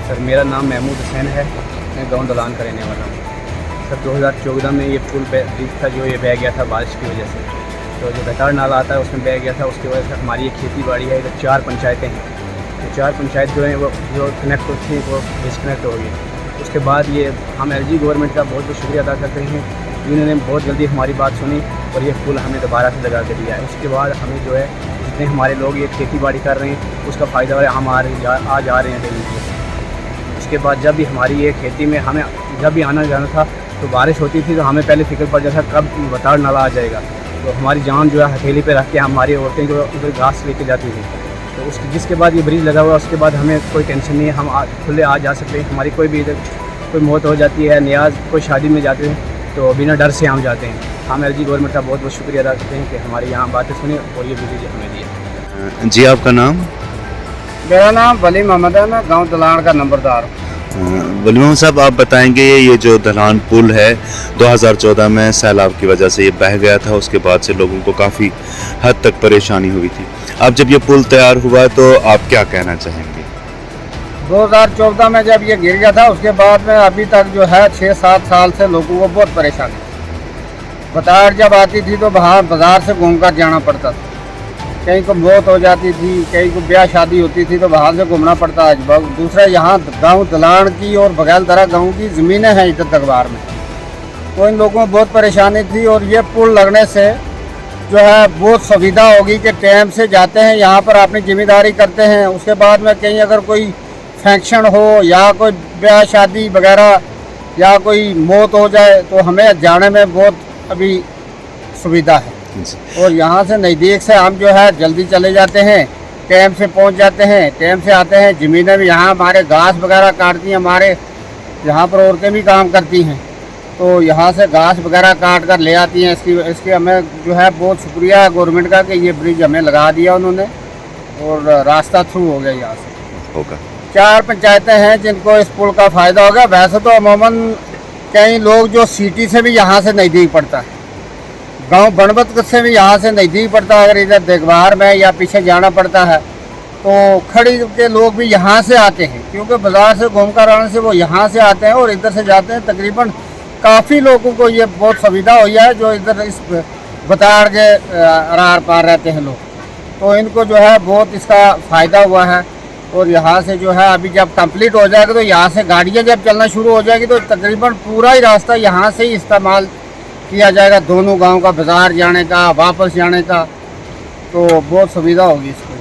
Sir मेरा नाम महमूद हुसैन है, मैं गांव दलान का रहने वाला हूँ। सर 2014 में ये पुल ब्रिज था जो ये बह गया था बारिश की वजह से। तो जो गटार नाला आता है उसमें बह गया था, उसकी वजह से हमारी ये खेती बाड़ी है, इधर 4 पंचायतें हैं। तो 4 पंचायत जो हैं वो जो कनेक्ट थी वो डिसकनेक्ट हो गई। उसके बाद ये हम एलजी गवर्नमेंट का बहुत बहुत शुक्रिया अदा करते हैं, इन्होंने बहुत जल्दी हमारी बात सुनी और ये पुल हमें दोबारा से लगा के दिया है। उसके बाद हमें जो है जितने हमारे लोग ये खेती बाड़ी कर रहे हैं उसका फ़ायदा हम आज आ रहे हैं डेली। उसके बाद जब भी हमारी ये खेती में हमें जब भी आना जाना था तो बारिश होती थी तो हमें पहले फिक्र पड़ जाता था कब बताड़ नाला आ जाएगा। तो हमारी जान जो है हथेली पे रख के हमारी औरतें जो उधर घास लेके जाती थी। तो उसके जिसके बाद ये ब्रिज लगा हुआ उसके बाद हमें कोई टेंशन नहीं है, हम खुले आ जा सकते हैं। हमारी कोई भी इधर कोई मौत हो जाती है, नियाज कोई शादी में जाते हैं तो बिना डर से हम जाते हैं। हम एलजी गवर्नमेंट का बहुत बहुत शुक्रिया अदा करते हैं कि हमारे यहाँ बातें सुनी और ये ब्रिज हमें दिया। जी आपका नाम? मेरा नाम वली मोहम्मद है, मैं गांव दलान का नंबरदार हूँ। वली मोहम्मद साहब, आप बताएंगे ये जो दलान पुल है 2014 में सैलाब की वजह से ये बह गया था, उसके बाद से लोगों को काफ़ी हद तक परेशानी हुई थी। अब जब ये पुल तैयार हुआ तो आप क्या कहना चाहेंगे? 2014 में जब ये गिर गया था उसके बाद में अभी तक जो है 6-7 साल से लोगों को बहुत परेशानी। बताड़ जब आती थी तो बाहर बाज़ार से घूम कर जाना पड़ता था, कहीं को मौत हो जाती थी, कहीं को ब्याह शादी होती थी तो बाहर से घूमना पड़ता है। दूसरा यहाँ गांव दलान की और बगैल तरह गाँव की ज़मीनें हैं इधर तकवार में, तो इन लोगों को बहुत परेशानी थी। और ये पुल लगने से जो है बहुत सुविधा होगी कि टाइम से जाते हैं, यहाँ पर अपनी जिम्मेदारी करते हैं। उसके बाद में कहीं अगर कोई फंक्शन हो या कोई ब्याह शादी वगैरह या कोई मौत हो जाए तो हमें जाने में बहुत अभी सुविधा है। और यहाँ से नज़दीक से हम जो है जल्दी चले जाते हैं, टाइम से पहुँच जाते हैं, टाइम से आते हैं। ज़मीनें भी यहाँ हमारे घास वगैरह काटती हैं, हमारे यहाँ पर औरतें भी काम करती हैं तो यहाँ से घास वगैरह काट कर ले आती हैं। इसकी हमें जो है बहुत शुक्रिया है गवर्नमेंट का कि ये ब्रिज हमें लगा दिया उन्होंने और रास्ता थ्रू हो गया यहाँ से। होगा 4 पंचायतें हैं जिनको इस पुल का फ़ायदा होगा। वैसे तो अमूमन कई लोग जो सिटी से भी यहाँ से नज़दीक पड़ता है, गांव बनबत से भी यहाँ से नज़दीक पड़ता है, अगर इधर देखभार में या पीछे जाना पड़ता है तो खड़ी के लोग भी यहाँ से आते हैं, क्योंकि बाज़ार से घूम कर आने से वो यहाँ से आते हैं और इधर से जाते हैं। तकरीबन काफ़ी लोगों को ये बहुत सुविधा हुई है जो इधर इस बताड़ के आर पार रहते हैं लोग, तो इनको जो है बहुत इसका फ़ायदा हुआ है। और यहाँ से जो है अभी जब कंप्लीट हो जाएगा तो यहाँ से गाड़ियाँ जब चलना शुरू हो जाएगी तो तकरीबन पूरा ही रास्ता यहाँ से ही इस्तेमाल किया जाएगा, दोनों गांव का बाज़ार जाने का वापस जाने का, तो बहुत सुविधा होगी इसको।